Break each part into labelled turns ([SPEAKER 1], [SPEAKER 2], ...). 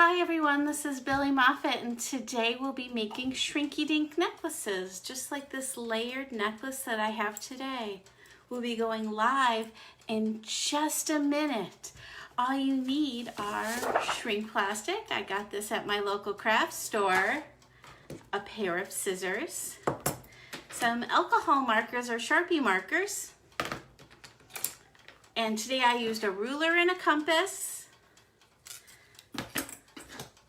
[SPEAKER 1] Hi everyone, this is Billie Moffat, and today we'll be making Shrinky Dink necklaces, just like this layered necklace that I have today. We'll be going live in just a minute. All you need are shrink plastic. I got this at my local craft store, a pair of scissors, some alcohol markers or Sharpie markers, and today I used a ruler and a compass,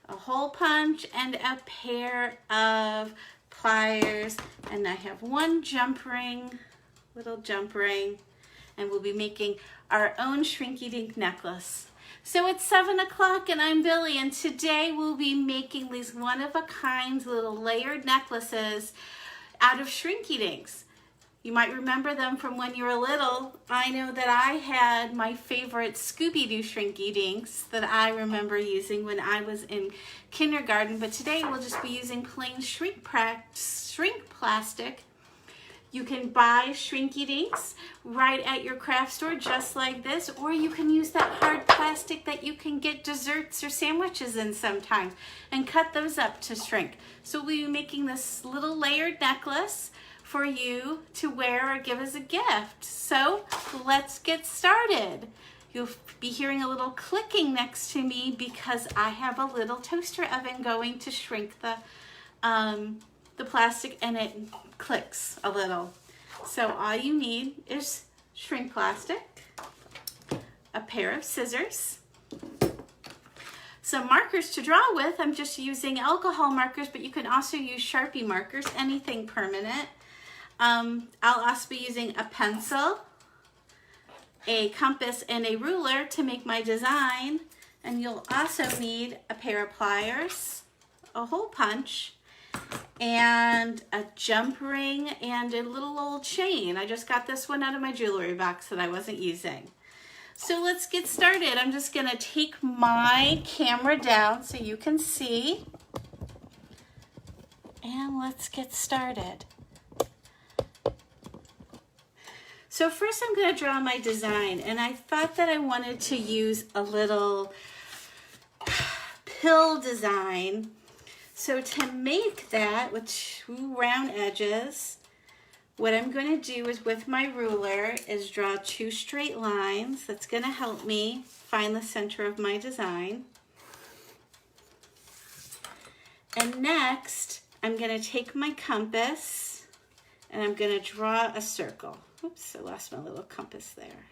[SPEAKER 1] a hole punch, and a pair of pliers, and I have one jump ring, little jump ring, and we'll be making our own Shrinky Dink necklace. So it's 7 o'clock and I'm Billie, and today we'll be making these one-of-a-kind little layered necklaces out of Shrinky Dinks. You might remember them from when you were little. I know that I had my favorite Scooby-Doo Shrinky Dinks that I remember using when I was in kindergarten, but today we'll just be using plain shrink plastic. You can buy Shrinky Dinks right at your craft store just like this, or you can use that hard plastic that you can get desserts or sandwiches in sometimes and cut those up to shrink. So we'll be making this little layered necklace for you to wear or give as a gift. So let's get started. You'll be hearing a little clicking next to me because I have a little toaster oven going to shrink the plastic, and it clicks a little. So all you need is shrink plastic, a pair of scissors, some markers to draw with. I'm just using alcohol markers, but you can also use Sharpie markers, anything permanent. I'll also be using a pencil, a compass, and a ruler to make my design. And you'll also need a pair of pliers, a hole punch, and a jump ring, and a little old chain. I just got this one out of my jewelry box that I wasn't using. So let's get started. I'm just gonna take my camera down so you can see. And let's get started. So first I'm going to draw my design, and I thought that I wanted to use a little pill design. So to make that with 2 round edges, what I'm going to do is with my ruler is draw 2 straight lines. That's going to help me find the center of my design. And next I'm going to take my compass and I'm going to draw a circle. Oops, I lost my little compass there.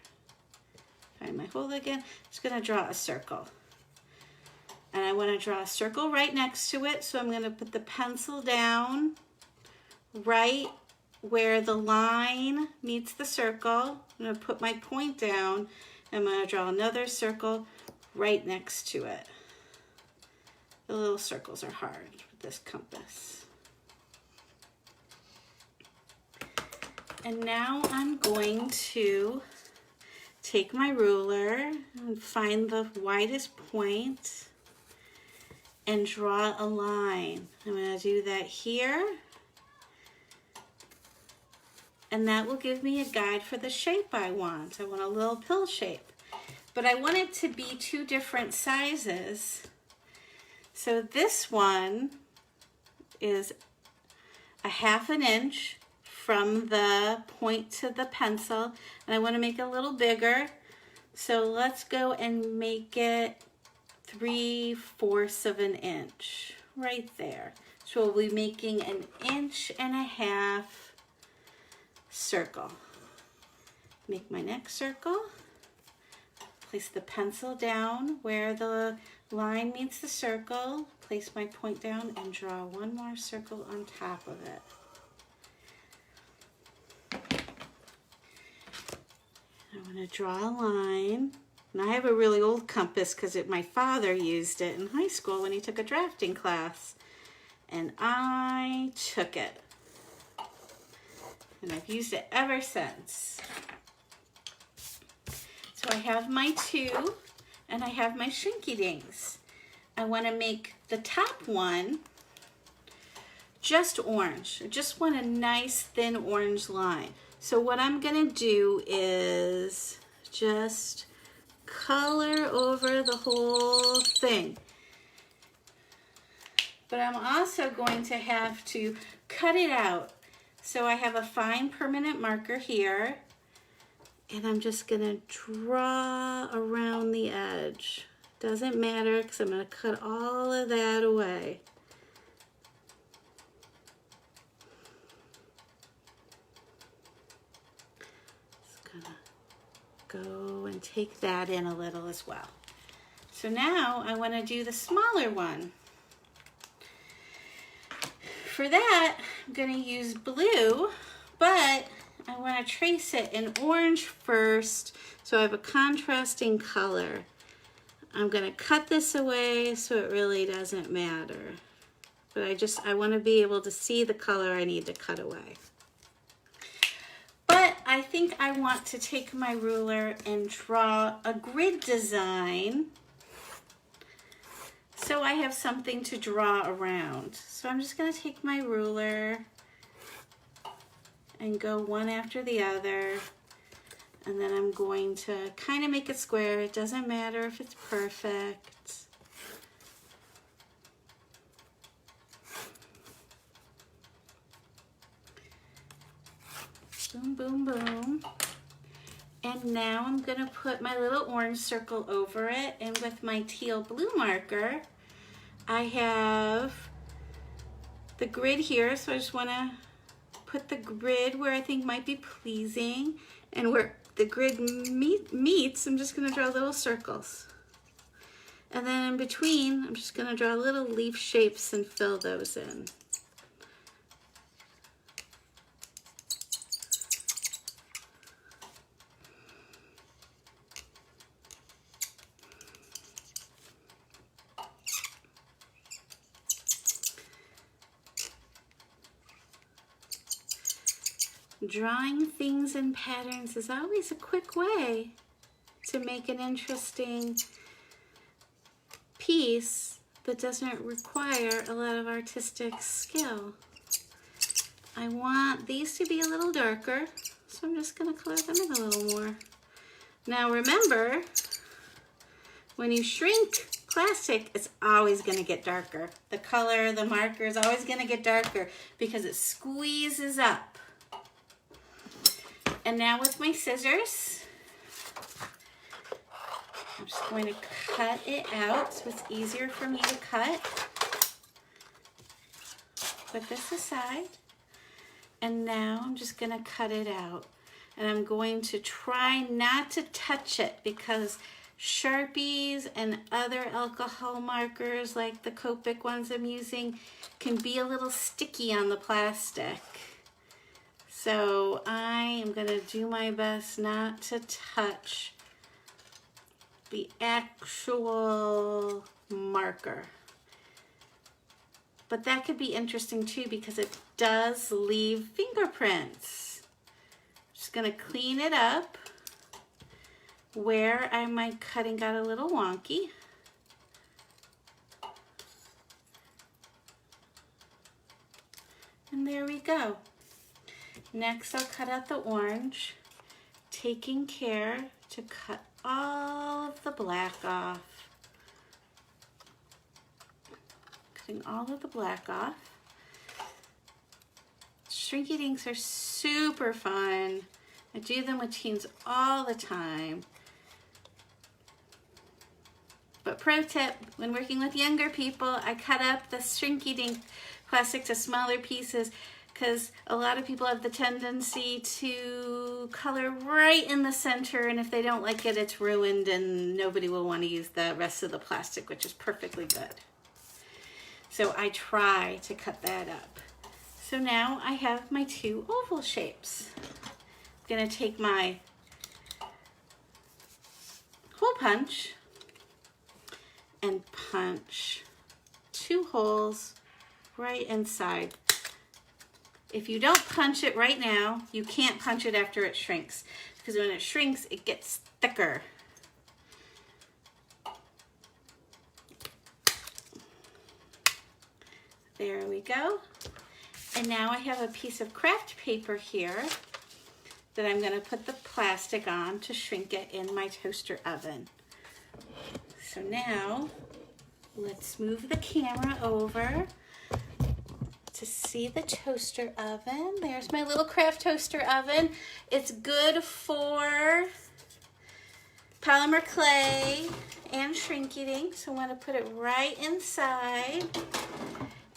[SPEAKER 1] Find my hole again. Just going to draw a circle. And I want to draw a circle right next to it, so I'm going to put the pencil down right where the line meets the circle. I'm going to put my point down. I'm going to draw another circle right next to it. The little circles are hard with this compass. And now I'm going to take my ruler and find the widest point and draw a line. I'm going to do that here. And that will give me a guide for the shape I want. I want a little pill shape. But I want it to be 2 different sizes. So this one is a 1/2 inch from the point to the pencil, and I want to make it a little bigger. So let's go and make it 3/4 of an inch right there. So we'll be making an 1.5 inch circle. Make my next circle. Place the pencil down where the line meets the circle. Place my point down and draw 1 more circle on top of it. I'm going to draw a line, and I have a really old compass because my father used it in high school when he took a drafting class, and I took it, and I've used it ever since. So I have my 2, and I have my Shrinky Dinks. I want to make the top one just orange. I just want a nice thin orange line. So what I'm going to do is just color over the whole thing. but I'm also going to have to cut it out. So I have a fine permanent marker here, and I'm just gonna draw around the edge. Doesn't matter because I'm gonna cut all of that away. Just gonna go and take that in a little as well. So now I want to do the smaller one. For that, I'm going to use blue, but I want to trace it in orange first, so I have a contrasting color. I'm going to cut this away so it really doesn't matter. But I want to be able to see the color I need to cut away. But I think I want to take my ruler and draw a grid design so I have something to draw around. So I'm just going to take my ruler and go one after the other, and then I'm going to kind of make it square. It doesn't matter if it's perfect. Boom, boom, boom. And now I'm going to put my little orange circle over it, and with my teal blue marker, I have the grid here, so I just want to put the grid where I think might be pleasing, and where the grid meets, I'm just going to draw little circles. And then in between, I'm just going to draw little leaf shapes and fill those in. Drawing things in patterns is always a quick way to make an interesting piece that doesn't require a lot of artistic skill. I want these to be a little darker, so I'm just going to color them in a little more. Now remember, when you shrink plastic, it's always going to get darker. The color, the marker is always going to get darker because it squeezes up. And now with my scissors, I'm just going to cut it out so it's easier for me to cut. Put this aside. And now I'm just going to cut it out. And I'm going to try not to touch it because Sharpies and other alcohol markers like the Copic ones I'm using can be a little sticky on the plastic. So I am going to do my best not to touch the actual marker. But that could be interesting too because it does leave fingerprints. Just going to clean it up where my cutting got a little wonky. And there we go. Next, I'll cut out the orange, taking care to cut all of the black off. Cutting all of the black off. Shrinky Dinks are super fun. I do them with teens all the time. But pro tip, when working with younger people, I cut up the Shrinky Dink plastic to smaller pieces because a lot of people have the tendency to color right in the center, and if they don't like it, it's ruined and nobody will want to use the rest of the plastic, which is perfectly good. So I try to cut that up. So now I have my two oval shapes. I'm going to take my hole punch and punch two holes right inside. If you don't punch it right now, you can't punch it after it shrinks, because when it shrinks, it gets thicker. There we go. And now I have a piece of craft paper here that I'm going to put the plastic on to shrink it in my toaster oven. So now Let's move the camera over to see the toaster oven. There's my little craft toaster oven. It's good for polymer clay and Shrinky Dinks. So I want to put it right inside.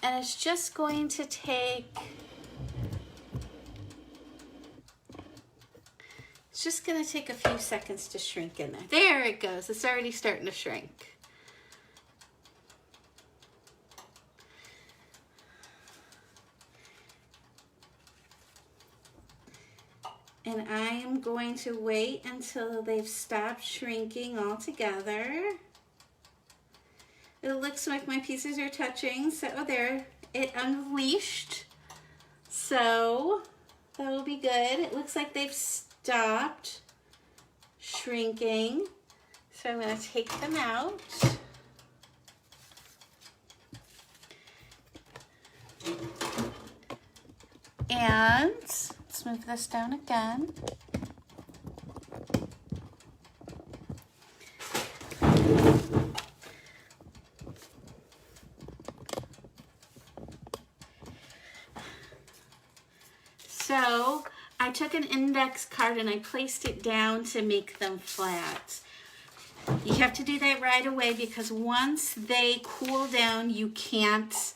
[SPEAKER 1] And it's just going to take, a few seconds to shrink in there. There it goes. It's already starting to shrink. And I am going to wait until they've stopped shrinking altogether. It looks like my pieces are touching, so there, it unleashed. So that will be good. It looks like they've stopped shrinking. So I'm going to take them out. And let's move this down again. So I took an index card and I placed it down to make them flat. You have to do that right away because once they cool down, you can't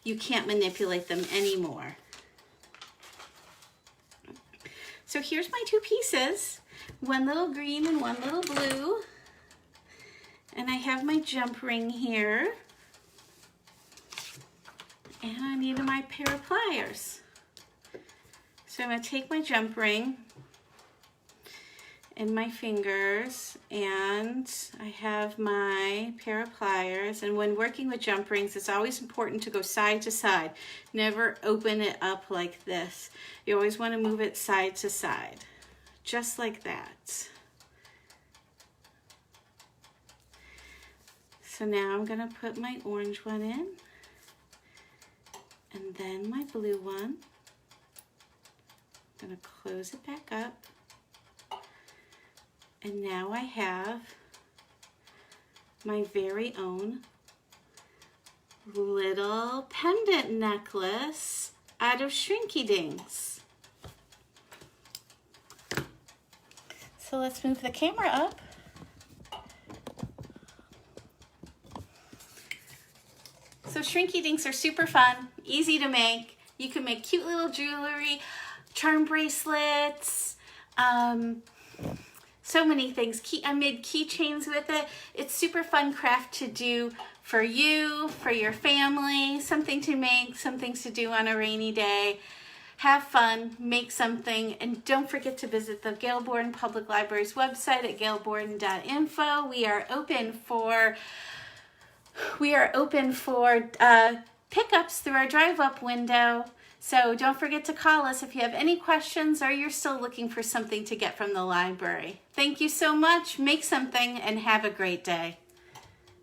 [SPEAKER 1] manipulate them anymore. So here's my two pieces, one little green and one little blue. And I have my jump ring here. And I need my pair of pliers. So I'm going to take my jump ring in my fingers and I have my pair of pliers. And when working with jump rings, it's always important to go side to side. Never open it up like this. You always want to move it side to side, just like that. So now I'm going to put my orange one in and then my blue one. I'm going to close it back up. And now I have my very own little pendant necklace out of Shrinky Dinks. So let's move the camera up. So Shrinky Dinks are super fun, easy to make. You can make cute little jewelry, charm bracelets, so many things. I made keychains with it. It's super fun craft to do for you, for your family, something to make, some things to do on a rainy day. Have fun, make something, and don't forget to visit the Gail Borden Public Library's website at gailborden.info. We are open for pickups through our drive-up window. So don't forget to call us if you have any questions or you're still looking for something to get from the library. Thank you so much. Make something and have a great day.